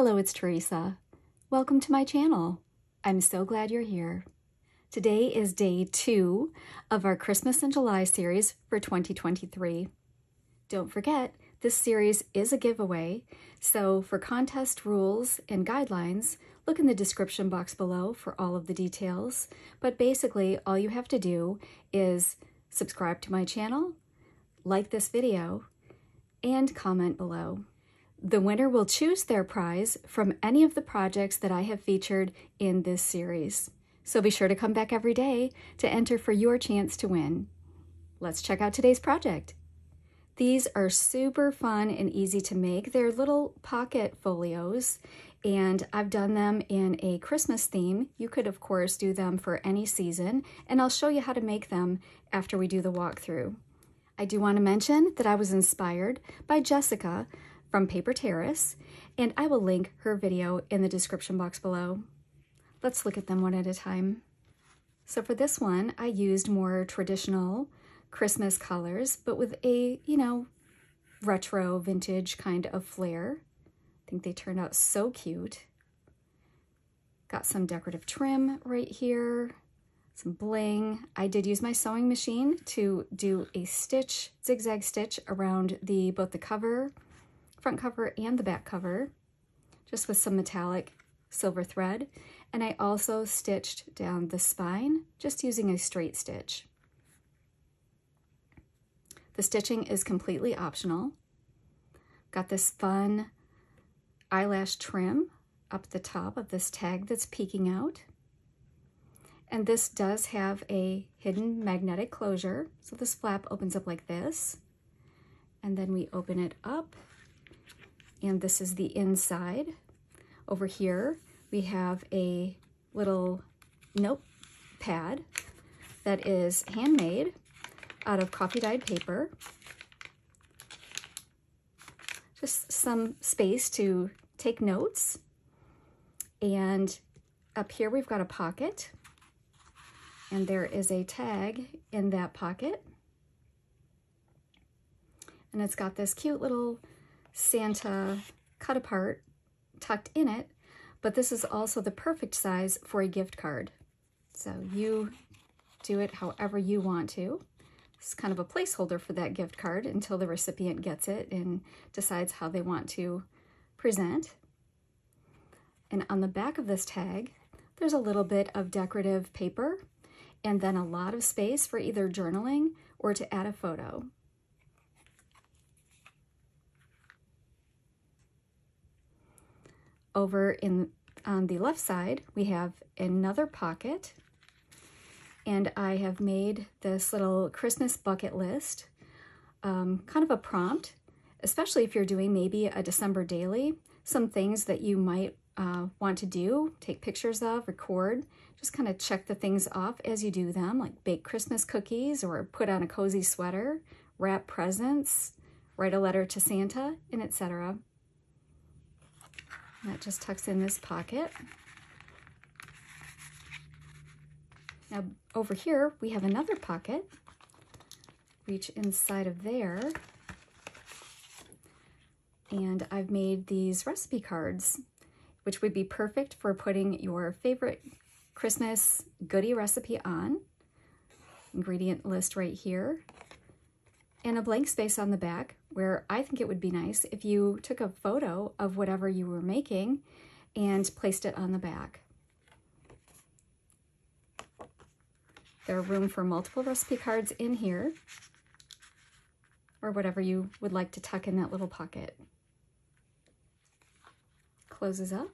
Hello, it's Theresa. Welcome to my channel. I'm so glad you're here. Today is day 2 of our Christmas in July series for 2023. Don't forget, this series is a giveaway, so for contest rules and guidelines, look in the description box below for all of the details. But basically, all you have to do is subscribe to my channel, like this video, and comment below. The winner will choose their prize from any of the projects that I have featured in this series. So be sure to come back every day to enter for your chance to win. Let's check out today's project. These are super fun and easy to make. They're little pocket folios, and I've done them in a Christmas theme. You could, of course, do them for any season, and I'll show you how to make them after we do the walkthrough. I do want to mention that I was inspired by Jessica from Paper Terrace, and I will link her video in the description box below. Let's look at them one at a time. So for this one, I used more traditional Christmas colors, but with a, retro vintage kind of flair. I think they turned out so cute. Got some decorative trim right here, some bling. I did use my sewing machine to do a stitch, zigzag stitch around both the cover, front cover and the back cover, just with some metallic silver thread. And I also stitched down the spine, just using a straight stitch. The stitching is completely optional. Got this fun eyelash trim up the top of this tag that's peeking out. And this does have a hidden magnetic closure. So this flap opens up like this. And then we open it up. And this is the inside. Over here, we have a little notepad that is handmade out of coffee dyed paper. Just some space to take notes. And up here, we've got a pocket. And there is a tag in that pocket. And it's got this cute little Santa cut apart tucked in it, but this is also the perfect size for a gift card. So you do it however you want to. It's kind of a placeholder for that gift card until the recipient gets it and decides how they want to present. And on the back of this tag, there's a little bit of decorative paper and then a lot of space for either journaling or to add a photo. Over on the left side, we have another pocket, and I have made this little Christmas bucket list, kind of a prompt, especially if you're doing maybe a December daily, some things that you might want to do, take pictures of, record, just kind of check the things off as you do them, like bake Christmas cookies or put on a cozy sweater, wrap presents, write a letter to Santa, and etc. That just tucks in this pocket. Now over here, we have another pocket. Reach inside of there. And I've made these recipe cards, which would be perfect for putting your favorite Christmas goodie recipe on. Ingredient list right here. And a blank space on the back where I think it would be nice if you took a photo of whatever you were making and placed it on the back. There's room for multiple recipe cards in here or whatever you would like to tuck in that little pocket. Closes up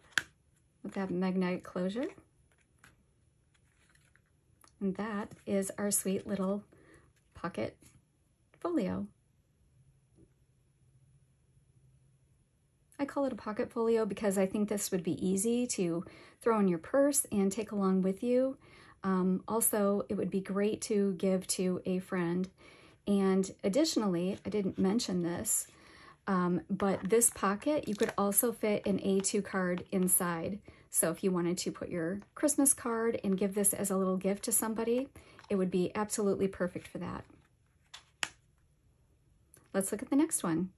with that magnetic closure. And that is our sweet little pocket folio. I call it a pocket folio because I think this would be easy to throw in your purse and take along with you. Also, it would be great to give to a friend. And additionally, I didn't mention this, but this pocket, you could also fit an A2 card inside. So if you wanted to put your Christmas card and give this as a little gift to somebody, it would be absolutely perfect for that. Let's look at the next one.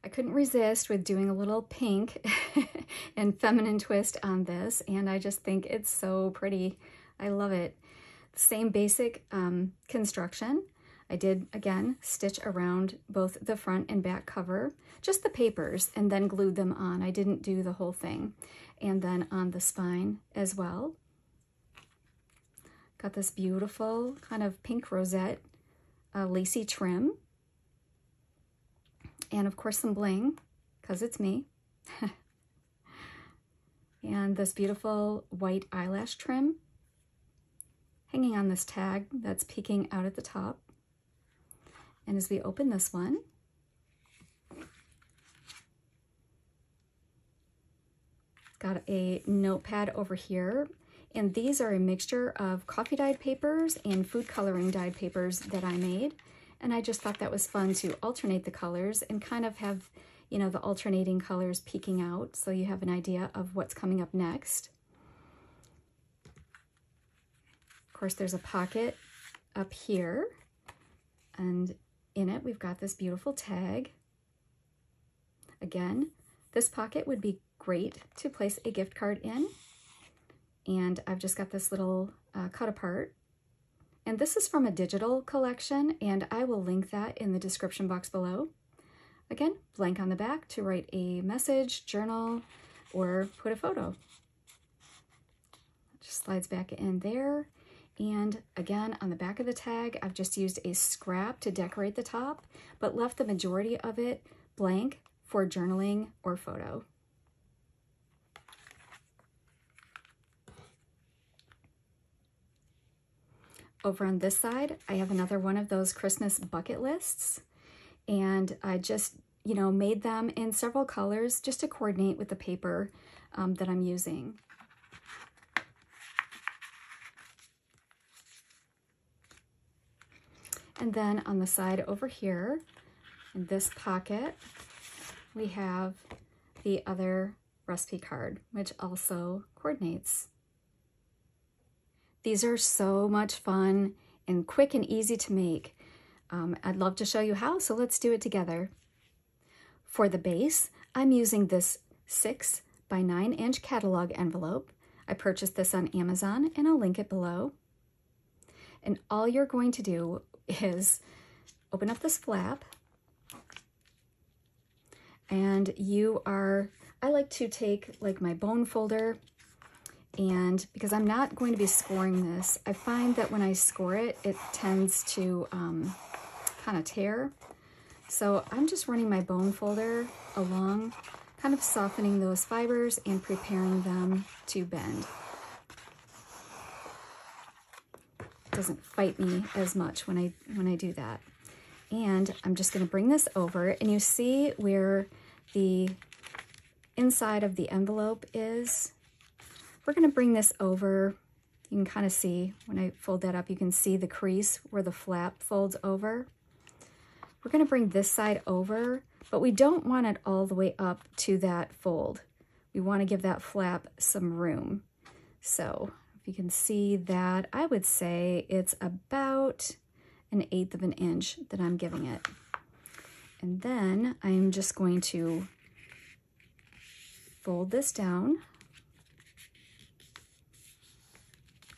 I couldn't resist with doing a little pink and feminine twist on this, and I just think it's so pretty. I love it. Same basic construction. I did, again, stitch around both the front and back cover, just the papers, and then glued them on. I didn't do the whole thing. And then on the spine as well. Got this beautiful kind of pink rosette lacy trim. And of course some bling, because it's me. And this beautiful white eyelash trim hanging on this tag that's peeking out at the top. And as we open this one, got a notepad over here. And these are a mixture of coffee dyed papers and food coloring dyed papers that I made. And I just thought that was fun to alternate the colors and kind of have, you know, the alternating colors peeking out so you have an idea of what's coming up next. Of course, there's a pocket up here, and in it we've got this beautiful tag. Again, this pocket would be great to place a gift card in. And I've just got this little cut apart. And this is from a digital collection, and I will link that in the description box below. Again, blank on the back to write a message, journal, or put a photo. It just slides back in there. And again, on the back of the tag, I've just used a scrap to decorate the top, but left the majority of it blank for journaling or photo. Over on this side, I have another one of those Christmas bucket lists, and I just, you know, made them in several colors just to coordinate with the paper that I'm using. And then on the side over here, in this pocket, we have the other recipe card, which also coordinates. These are so much fun and quick and easy to make. I'd love to show you how, so let's do it together. For the base, I'm using this 6 by 9 inch catalog envelope. I purchased this on Amazon, and I'll link it below. And all you're going to do is open up this flap, and I like to take like my bone folder, and because I'm not going to be scoring this, I find that when I score it, it tends to kind of tear. So I'm just running my bone folder along, kind of softening those fibers and preparing them to bend. It doesn't fight me as much when I do that. And I'm just going to bring this over, and you see where the inside of the envelope is. We're going to bring this over. You can kind of see when I fold that up, you can see the crease where the flap folds over. We're going to bring this side over, but we don't want it all the way up to that fold. We want to give that flap some room. So if you can see that, I would say it's about 1/8 of an inch that I'm giving it. And then I'm just going to fold this down.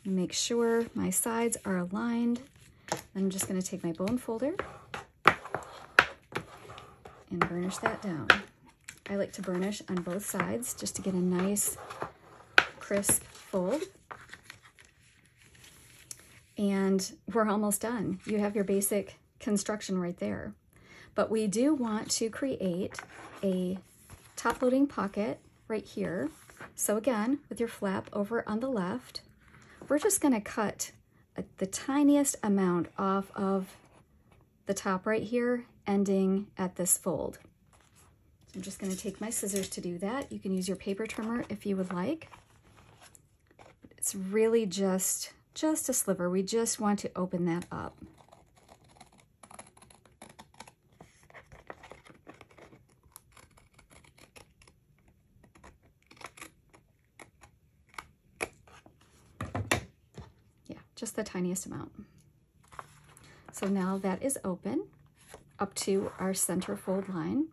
Make sure my sides are aligned. I'm just going to take my bone folder and burnish that down. I like to burnish on both sides just to get a nice crisp fold. And we're almost done. You have your basic construction right there. But we do want to create a top-loading pocket right here. So again, with your flap over on the left, we're just going to cut the tiniest amount off of the top right here, ending at this fold. So I'm just going to take my scissors to do that. You can use your paper trimmer if you would like. It's really just a sliver. We just want to open that up. Just the tiniest amount. So now that is open up to our center fold line.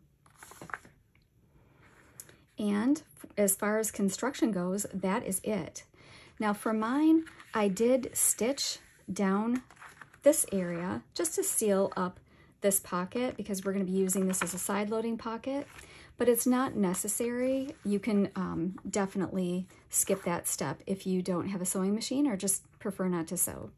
And as far as construction goes, that is it. Now for mine, I did stitch down this area just to seal up this pocket because we're going to be using this as a side loading pocket, but it's not necessary. You can definitely skip that step if you don't have a sewing machine or just prefer not to sew.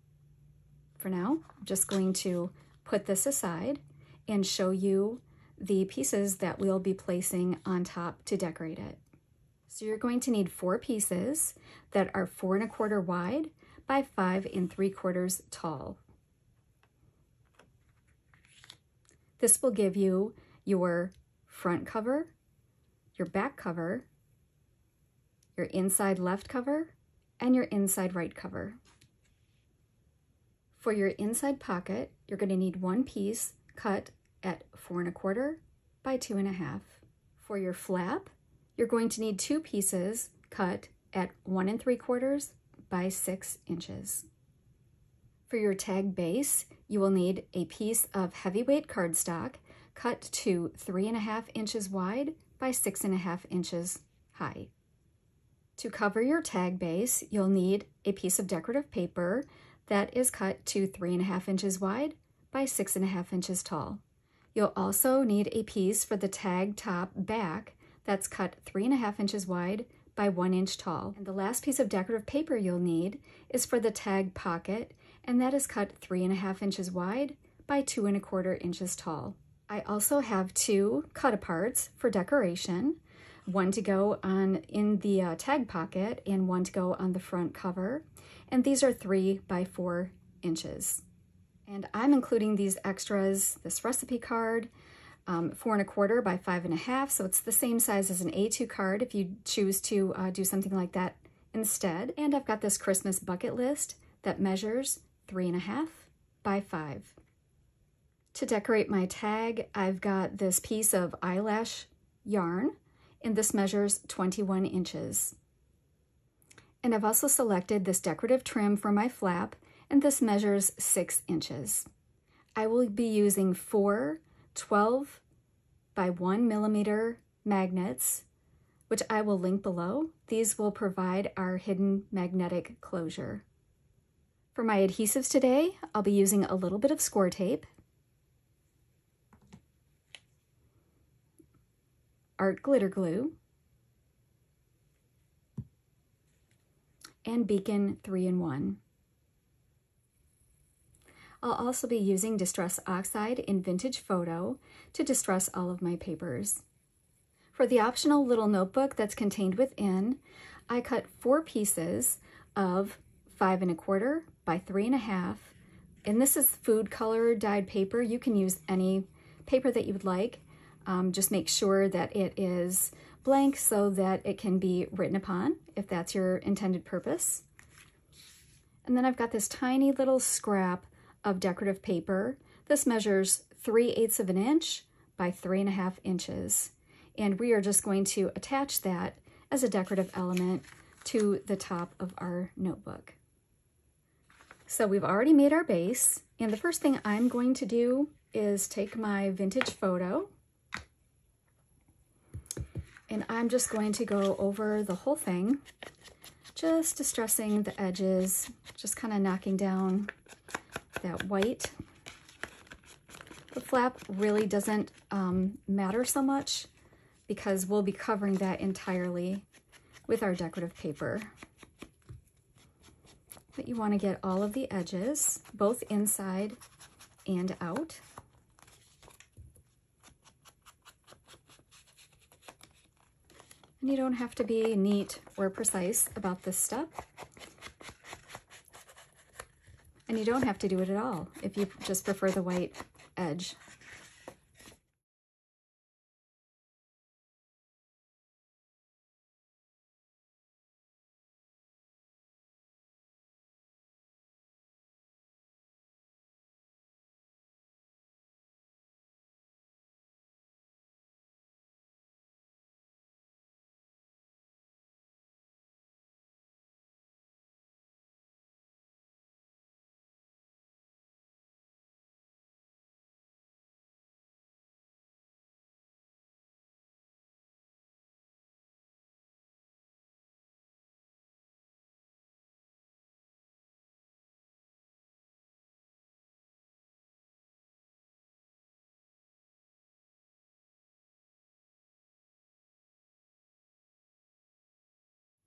For now, I'm just going to put this aside and show you the pieces that we'll be placing on top to decorate it. So you're going to need 4 pieces that are 4 1/4 wide by 5 3/4 tall. This will give you your front cover, your back cover, your inside left cover, and your inside right cover. For your inside pocket, you're going to need 1 piece cut at 4 1/4 by 2 1/2. For your flap, you're going to need 2 pieces cut at 1 3/4 by 6 inches. For your tag base, you will need a piece of heavyweight cardstock cut to 3 1/2 inches wide by 6 1/2 inches high. To cover your tag base, you'll need a piece of decorative paper that is cut to 3 1/2 inches wide by 6 1/2 inches tall. You'll also need a piece for the tag top back that's cut 3 1/2 inches wide by 1 inch tall. And the last piece of decorative paper you'll need is for the tag pocket, and that is cut 3 1/2 inches wide by 2 1/4 inches tall. I also have 2 cut-aparts for decoration, one to go on in the tag pocket and one to go on the front cover, and these are 3 by 4 inches. And I'm including these extras, this recipe card, 4 1/4 by 5 1/2, so it's the same size as an A2 card if you choose to do something like that instead. And I've got this Christmas bucket list that measures 3 1/2 by 5. To decorate my tag, I've got this piece of eyelash yarn, and this measures 21 inches. And I've also selected this decorative trim for my flap, and this measures 6 inches. I will be using 4 12 by 1 millimeter magnets, which I will link below. These will provide our hidden magnetic closure. For my adhesives today, I'll be using a little bit of score tape, art glitter glue, and Beacon 3-in-1. I'll also be using Distress Oxide in Vintage Photo to distress all of my papers. For the optional little notebook that's contained within, I cut 4 pieces of 5 1/4 by 3 1/2, and this is food color dyed paper. You can use any paper that you would like. Just make sure that it is blank so that it can be written upon if that's your intended purpose. And then I've got this tiny little scrap of decorative paper. This measures 3/8 of an inch by 3 1/2 inches. And we are just going to attach that as a decorative element to the top of our notebook. So we've already made our base, and the first thing I'm going to do is take my Vintage Photo, and I'm just going to go over the whole thing, just distressing the edges, just kind of knocking down that white. The flap really doesn't matter so much because we'll be covering that entirely with our decorative paper. But you want to get all of the edges, both inside and out. And you don't have to be neat or precise about this step. And you don't have to do it at all if you just prefer the white edge.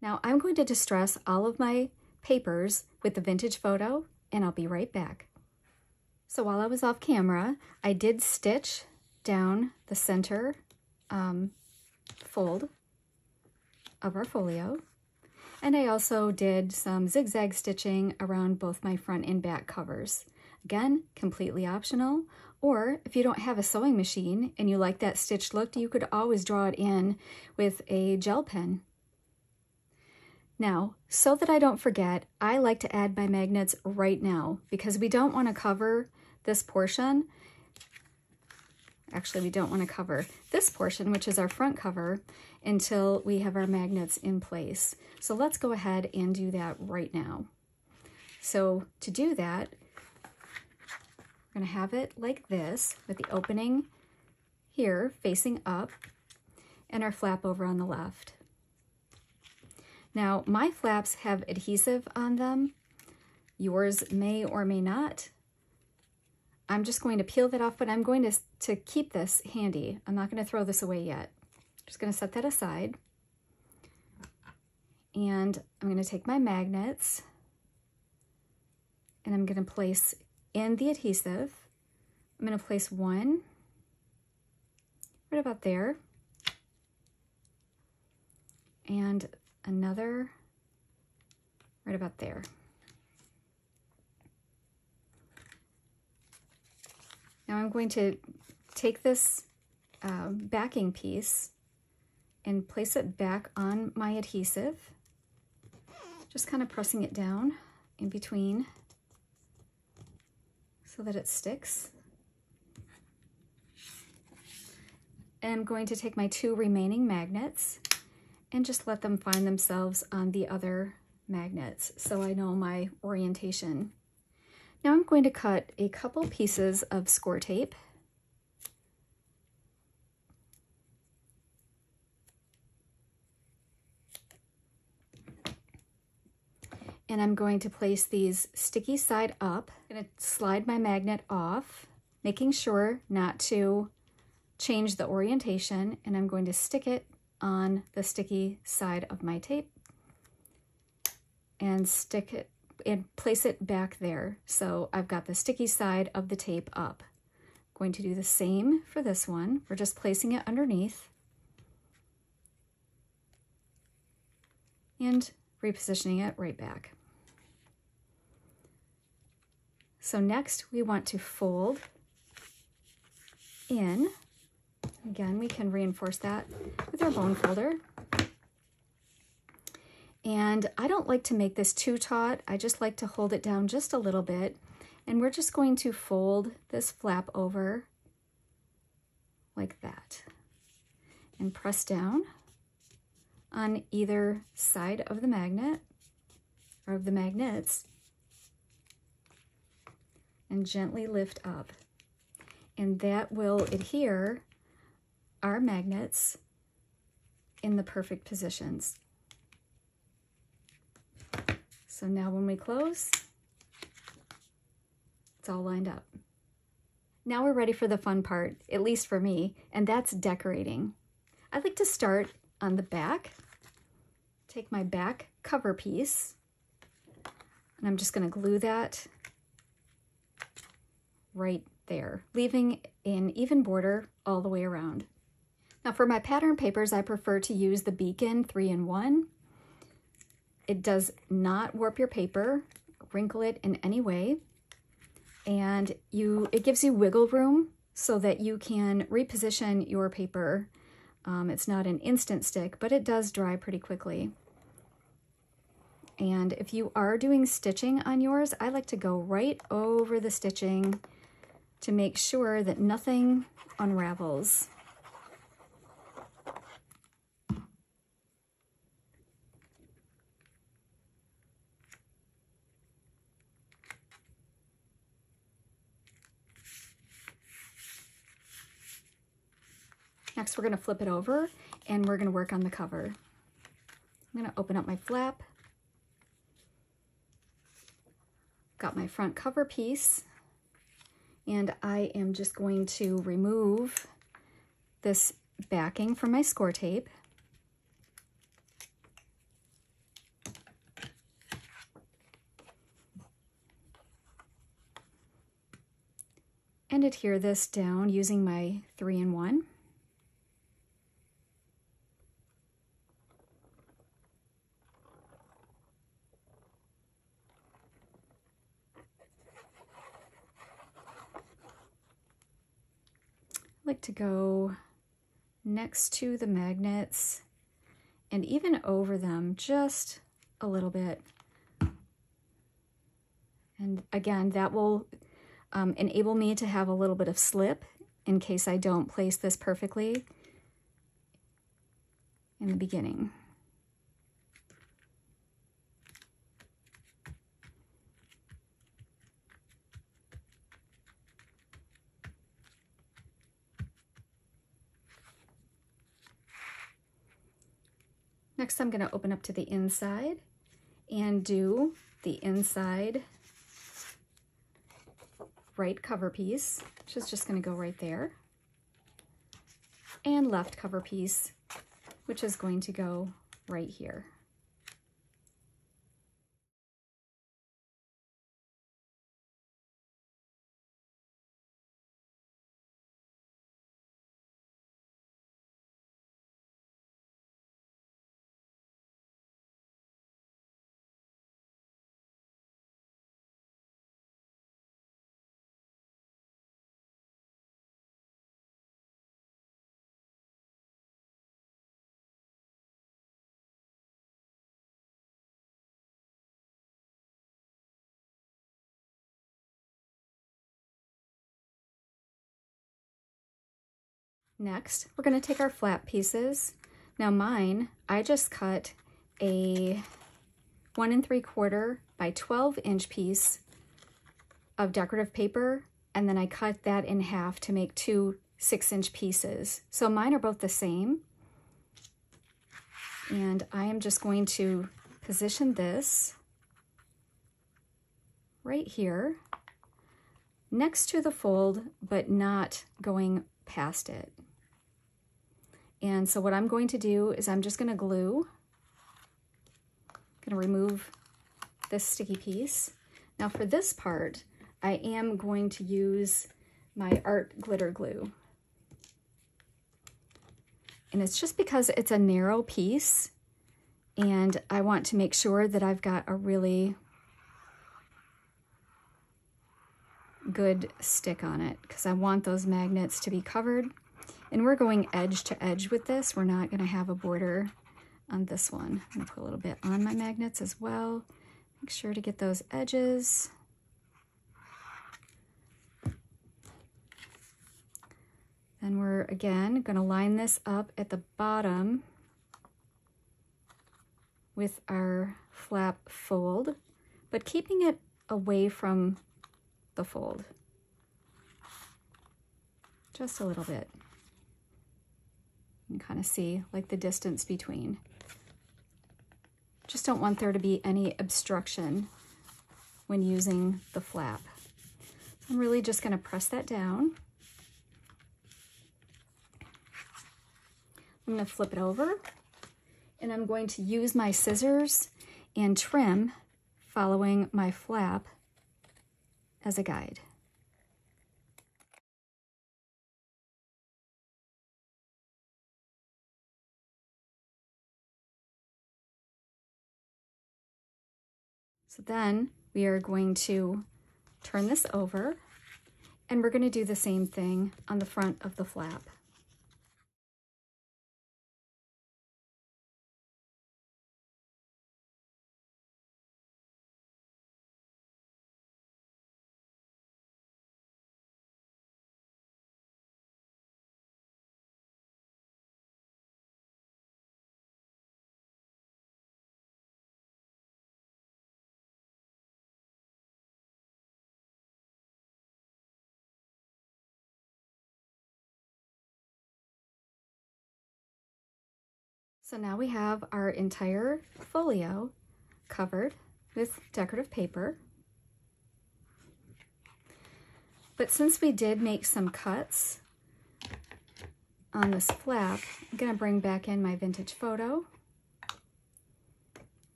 Now I'm going to distress all of my papers with the vintage photo, and I'll be right back. So while I was off camera, I did stitch down the center fold of our folio, and I also did some zigzag stitching around both my front and back covers. Again, completely optional, or if you don't have a sewing machine and you like that stitched look, you could always draw it in with a gel pen. Now, so that I don't forget, I like to add my magnets right now because we don't want to cover this portion. Actually, we don't want to cover this portion, which is our front cover, until we have our magnets in place. So let's go ahead and do that right now. So to do that, we're going to have it like this with the opening here facing up and our flap over on the left. Now, my flaps have adhesive on them. Yours may or may not. I'm just going to peel that off, but I'm going to keep this handy. I'm not going to throw this away yet. Just going to set that aside. And I'm going to take my magnets and I'm going to place in the adhesive. I'm going to place one right about there and another right about there. Now I'm going to take this backing piece and place it back on my adhesive, just kind of pressing it down in between so that it sticks. And I'm going to take my two remaining magnets and just let them find themselves on the other magnets so I know my orientation. Now I'm going to cut a couple pieces of score tape. And I'm going to place these sticky side up. I'm going to slide my magnet off, making sure not to change the orientation, and I'm going to stick it on the sticky side of my tape and stick it and place it back there. So I've got the sticky side of the tape up. I'm going to do the same for this one. We're just placing it underneath and repositioning it right back. So next we want to fold in. Again, we can reinforce that with our bone folder. And I don't like to make this too taut. I just like to hold it down just a little bit. And we're just going to fold this flap over like that and press down on either side of the magnet or of the magnets and gently lift up. And that will adhere our magnets in the perfect positions. So now when we close, it's all lined up. Now we're ready for the fun part, at least for me, and that's decorating. I like to start on the back, take my back cover piece, and I'm just going to glue that right there, leaving an even border all the way around. Now for my pattern papers, I prefer to use the Beacon 3-in-1. It does not warp your paper, wrinkle it in any way, and it gives you wiggle room so that you can reposition your paper. It's not an instant stick, but it does dry pretty quickly. And if you are doing stitching on yours, I like to go right over the stitching to make sure that nothing unravels. Next, we're going to flip it over and we're going to work on the cover. I'm going to open up my flap. Got my front cover piece, and I am just going to remove this backing from my score tape. and adhere this down using my 3-in-1. I like to go next to the magnets and even over them just a little bit. And again, that will enable me to have a little bit of slip in case I don't place this perfectly in the beginning. Next, I'm going to open up to the inside and do the inside right cover piece, which is just going to go right there, and left cover piece, which is going to go right here. Next, we're going to take our flap pieces. Now mine, I just cut a 1 3/4 by 12-inch piece of decorative paper, and then I cut that in half to make 2 6-inch pieces. So mine are both the same. And I am just going to position this right here next to the fold, but not going past it. And so what I'm going to do is I'm just going to glue. I'm going to remove this sticky piece. Now for this part, I am going to use my art glitter glue. And it's just because it's a narrow piece and I want to make sure that I've got a really good stick on it because I want those magnets to be covered. And we're going edge to edge with this. We're not going to have a border on this one. I'm going to put a little bit on my magnets as well. Make sure to get those edges. Then we're, again, going to line this up at the bottom with our flap fold, but keeping it away from the fold. Just a little bit. You can kind of see like the distance between. Just don't want there to be any obstruction when using the flap. I'm really just going to press that down. I'm going to flip it over and I'm going to use my scissors and trim following my flap as a guide. So then we are going to turn this over and we're going to do the same thing on the front of the flap. So now we have our entire folio covered with decorative paper. But since we did make some cuts on this flap, I'm going to bring back in my vintage photo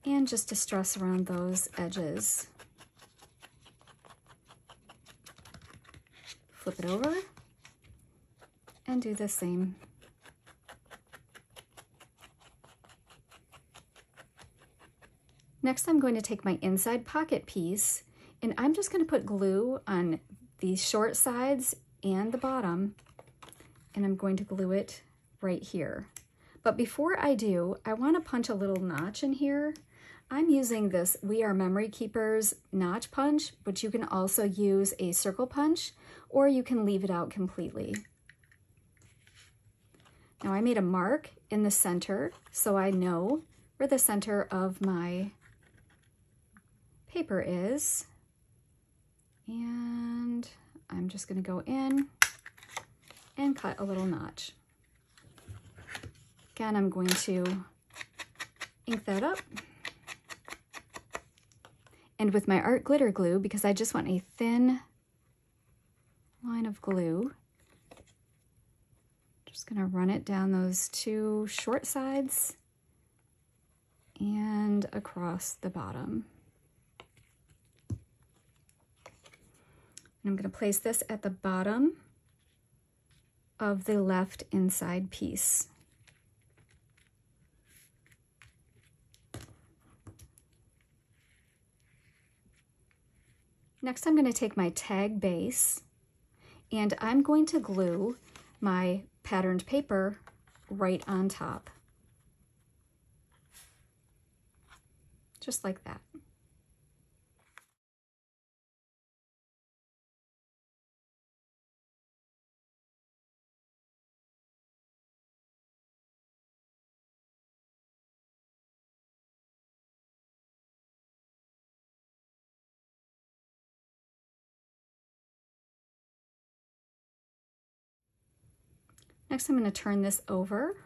and just distress around those edges. flip it over and do the same. Next, I'm going to take my inside pocket piece and I'm just going to put glue on these short sides and the bottom, and I'm going to glue it right here. But before I do, I want to punch a little notch in here. I'm using this We Are Memory Keepers notch punch, but you can also use a circle punch, or you can leave it out completely. Now I made a mark in the center so I know where the center of my paper is, and I'm just going to go in and cut a little notch. Again, I'm going to ink that up, and with my art glitter glue, because I just want a thin line of glue, just going to run it down those two short sides and across the bottom. I'm going to place this at the bottom of the left inside piece. Next, I'm going to take my tag base and I'm going to glue my patterned paper right on top. Just like that. Next, I'm going to turn this over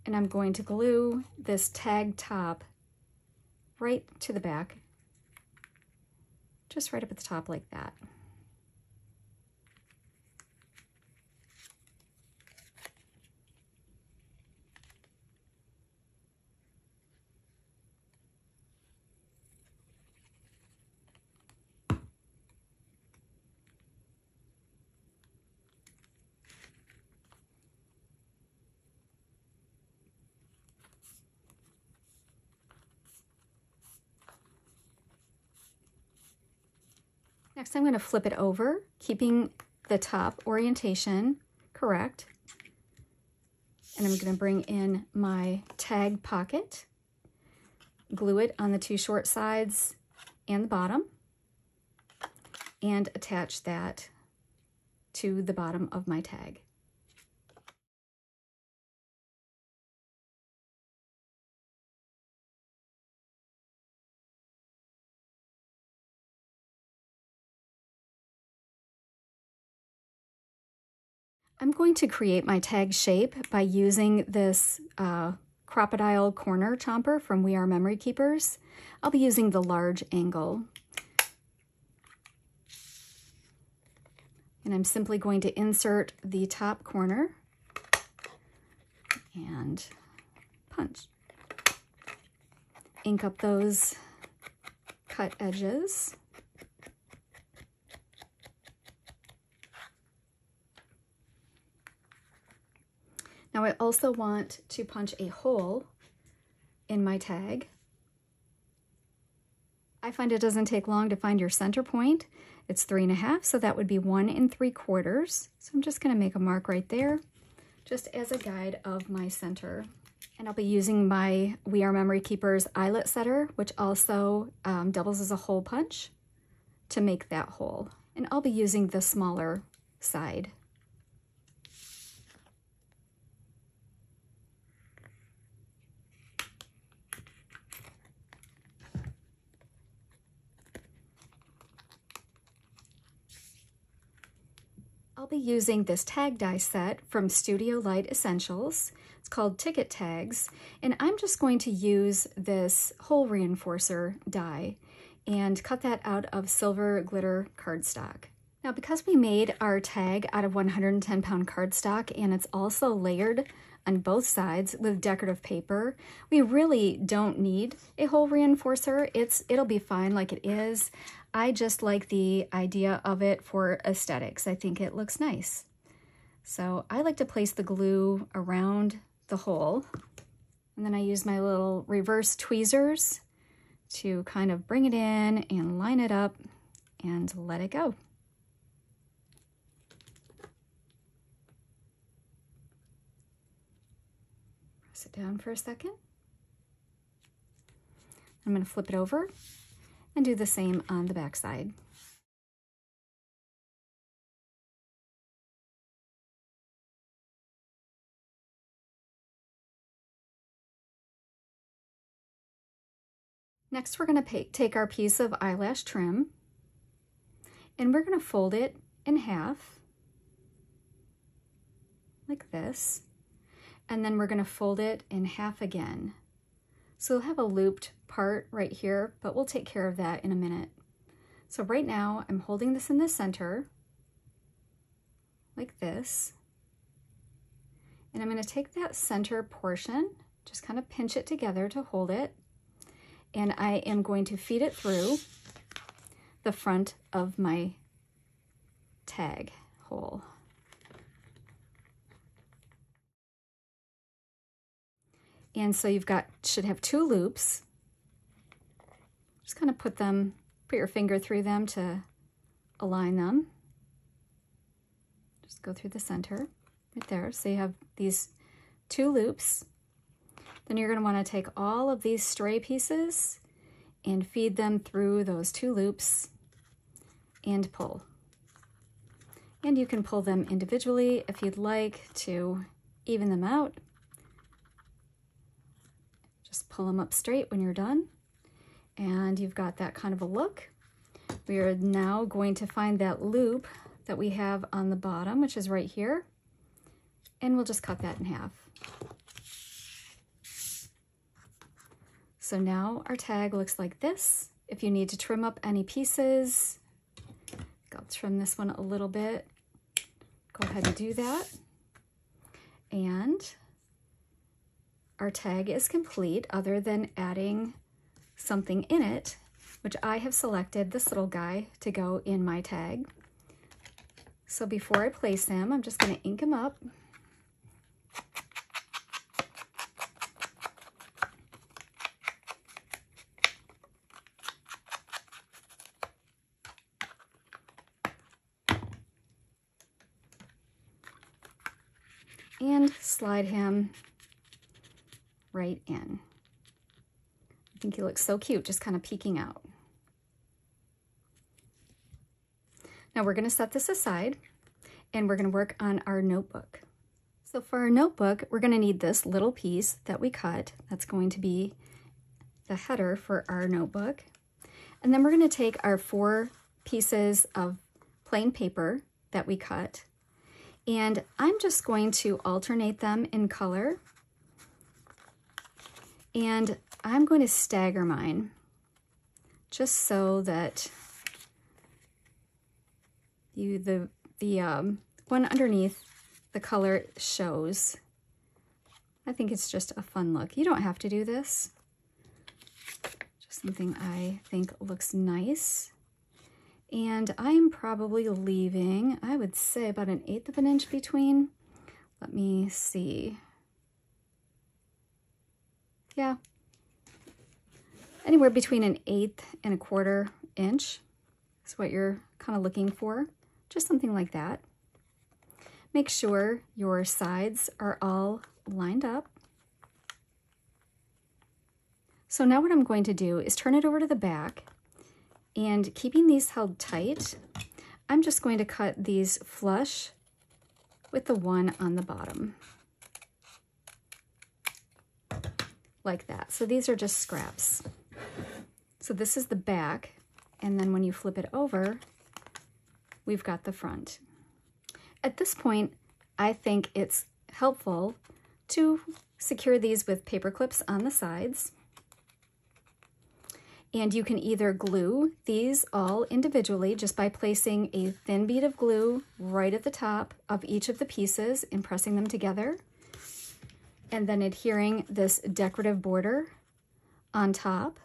and I'm going to glue this tag top right to the back, just right up at the top like that. Next, I'm going to flip it over, keeping the top orientation correct. And I'm going to bring in my tag pocket, glue it on the two short sides and the bottom, and attach that to the bottom of my tag. I'm going to create my tag shape by using this crocodile corner chomper from We Are Memory Keepers. I'll be using the large angle. And I'm simply going to insert the top corner and punch. Ink up those cut edges. Now I also want to punch a hole in my tag. I find it doesn't take long to find your center point. It's 3.5, so that would be 1 3/4. So I'm just going to make a mark right there, just as a guide of my center. And I'll be using my We Are Memory Keepers eyelet setter, which also doubles as a hole punch to make that hole. And I'll be using the smaller side. I'll be using this tag die set from Studio Light Essentials. It's called Ticket Tags, and I'm just going to use this hole reinforcer die and cut that out of silver glitter cardstock. Now, because we made our tag out of 110-pound cardstock and it's also layered on both sides with decorative paper, we really don't need a hole reinforcer. It'll be fine like it is. I just like the idea of it for aesthetics. I think it looks nice. So I like to place the glue around the hole, and then I use my little reverse tweezers to kind of bring it in and line it up and let it go. Press it down for a second. I'm going to flip it over and do the same on the back side. Next, we're going to take our piece of eyelash trim and we're going to fold it in half like this, and then we're going to fold it in half again. So we'll have a looped part right here, but we'll take care of that in a minute. So right now I'm holding this in the center like this, and I'm going to take that center portion, just kind of pinch it together to hold it, and I am going to feed it through the front of my tag hole. And so you've got, should have 2 loops. Just kind of put your finger through them to align them. Just go through the center right there. So you have these 2 loops. Then you're going to want to take all of these stray pieces and feed them through those 2 loops and pull. And you can pull them individually if you'd like to even them out. Just pull them up straight when you're done. And you've got that kind of a look. We are now going to find that loop that we have on the bottom, which is right here. And we'll just cut that in half. So now our tag looks like this. If you need to trim up any pieces, I'll trim this one a little bit. Go ahead and do that. And our tag is complete other than adding something in it, which I have selected this little guy to go in my tag. So before I place him, I'm just going to ink him up. And slide him right in. I think he looks so cute, just kind of peeking out. Now we're going to set this aside and we're going to work on our notebook. So for our notebook, we're going to need this little piece that we cut. That's going to be the header for our notebook. And then we're going to take our 4 pieces of plain paper that we cut, and I'm just going to alternate them in color. And I'm going to stagger mine just so that the one underneath the color shows. I think it's just a fun look. You don't have to do this. Just something I think looks nice. And I'm probably leaving, I would say, about 1/8 of an inch between. Let me see. Yeah, anywhere between 1/8 and 1/4 inch is what you're kind of looking for. Just something like that. Make sure your sides are all lined up. So now what I'm going to do is turn it over to the back, and keeping these held tight, I'm just going to cut these flush with the one on the bottom. Like that. So these are just scraps. So this is the back, and then when you flip it over, we've got the front. At this point, I think it's helpful to secure these with paper clips on the sides. And you can either glue these all individually just by placing a thin bead of glue right at the top of each of the pieces and pressing them together, and then adhering this decorative border on top.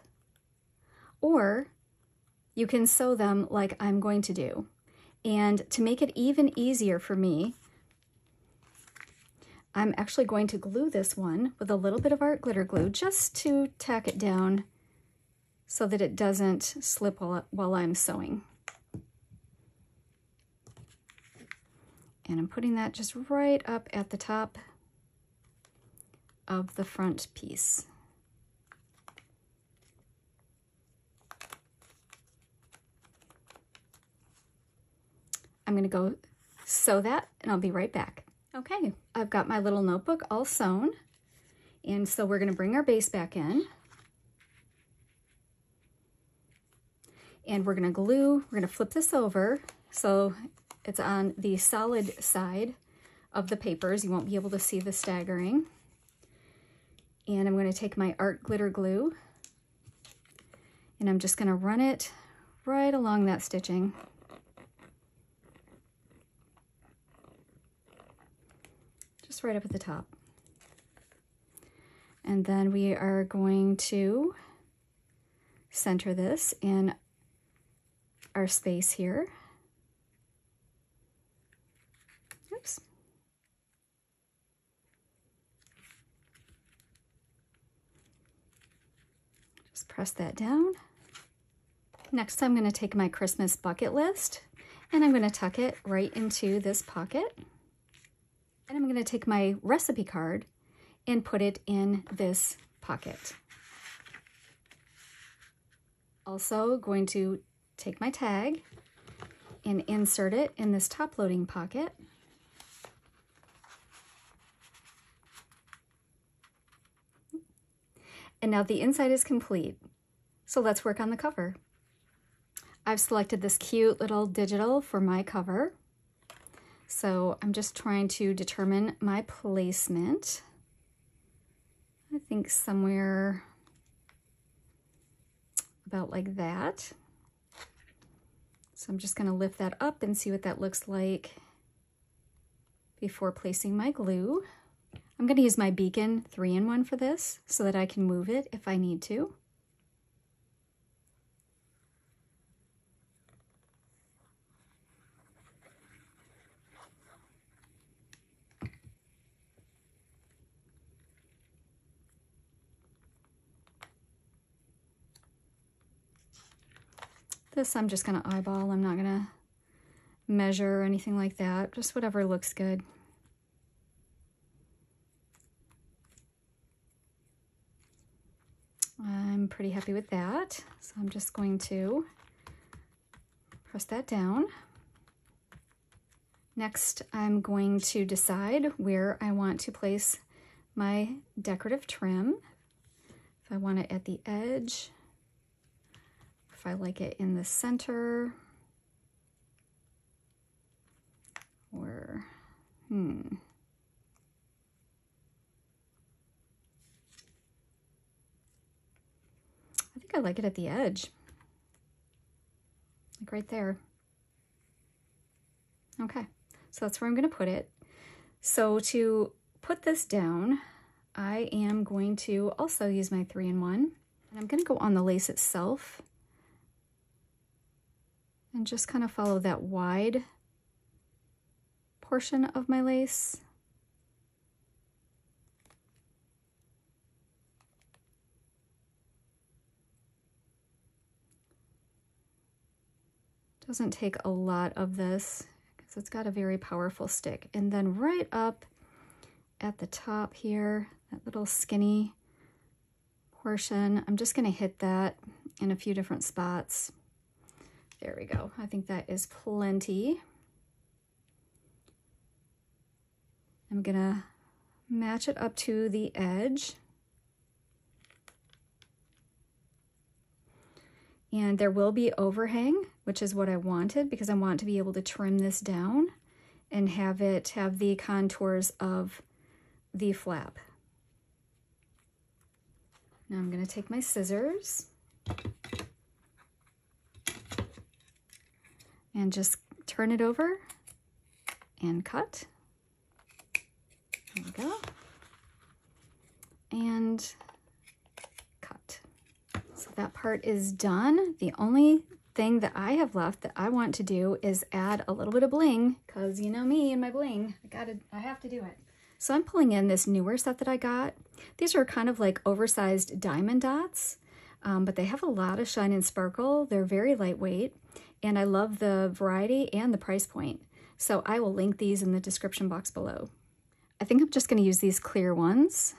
Or you can sew them like I'm going to do. And to make it even easier for me, I'm actually going to glue this one with a little bit of art glitter glue just to tack it down so that it doesn't slip while I'm sewing. And I'm putting that just right up at the top of the front piece. I'm going to go sew that and I'll be right back. Okay, I've got my little notebook all sewn, and so we're going to bring our base back in. And we're going to flip this over so it's on the solid side of the papers. You won't be able to see the staggering. And I'm going to take my art glitter glue and I'm just going to run it right along that stitching. Just right up at the top. And then we are going to center this in our space here. Oops. Just press that down. Next, I'm going to take my Christmas bucket list and I'm going to tuck it right into this pocket. And I'm going to take my recipe card and put it in this pocket. Also going to take my tag and insert it in this top loading pocket. And now the inside is complete. So let's work on the cover. I've selected this cute little digital for my cover. So I'm just trying to determine my placement. I think somewhere about like that. So I'm just going to lift that up and see what that looks like before placing my glue. I'm going to use my Beacon 3-in-1 for this so that I can move it if I need to. This I'm just going to eyeball. I'm not going to measure or anything like that. Just whatever looks good. I'm pretty happy with that. So I'm just going to press that down. Next, I'm going to decide where I want to place my decorative trim. If I want it at the edge, if I like it in the center, or I think I like it at the edge, like right there. Okay, so that's where I'm going to put it. So to put this down, I am going to also use my 3-in-1, and I'm going to go on the lace itself and just kind of follow that wide portion of my lace. Doesn't take a lot of this because it's got a very powerful stick. And then right up at the top here, that little skinny portion, I'm just going to hit that in a few different spots. There we go. I think that is plenty. I'm going to match it up to the edge. And there will be overhang, which is what I wanted because I want to be able to trim this down and have it have the contours of the flap. Now I'm going to take my scissors and just turn it over and cut. There we go. And cut. So that part is done. The only thing that I have left that I want to do is add a little bit of bling, because you know me and my bling, I have to do it. So I'm pulling in this newer set that I got. These are kind of like oversized diamond dots, but they have a lot of shine and sparkle. They're very lightweight, and I love the variety and the price point. So I will link these in the description box below. I think I'm just going to use these clear ones.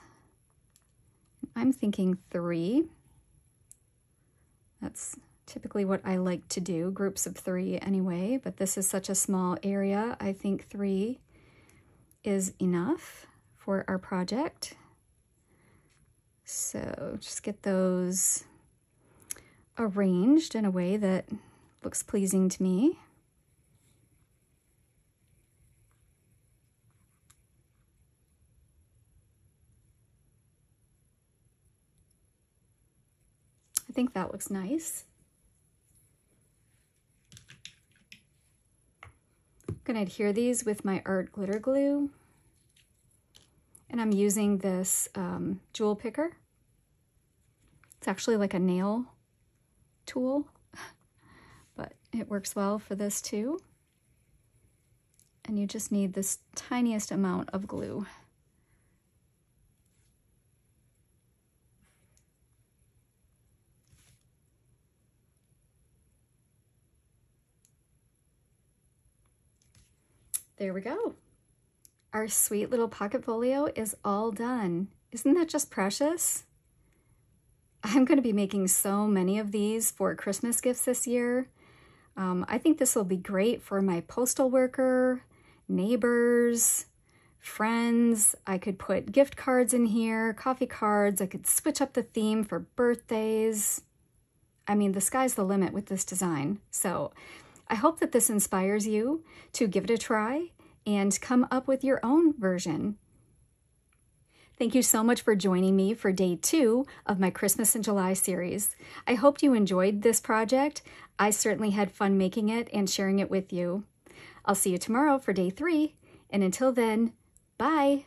I'm thinking 3. That's typically what I like to do, groups of 3 anyway, but this is such a small area. I think 3 is enough for our project. So just get those arranged in a way that looks pleasing to me. I think that looks nice. I'm going to adhere these with my art glitter glue. And I'm using this jewel picker. It's actually like a nail tool, but it works well for this too. And you just need this tiniest amount of glue. There we go. Our sweet little pocket folio is all done. Isn't that just precious? I'm going to be making so many of these for Christmas gifts this year. I think this will be great for my postal worker, neighbors, friends. I could put gift cards in here, coffee cards. I could switch up the theme for birthdays. I mean, the sky's the limit with this design. So I hope that this inspires you to give it a try and come up with your own version. Thank you so much for joining me for day 2 of my Christmas in July series. I hope you enjoyed this project. I certainly had fun making it and sharing it with you. I'll see you tomorrow for day 3, and until then, bye!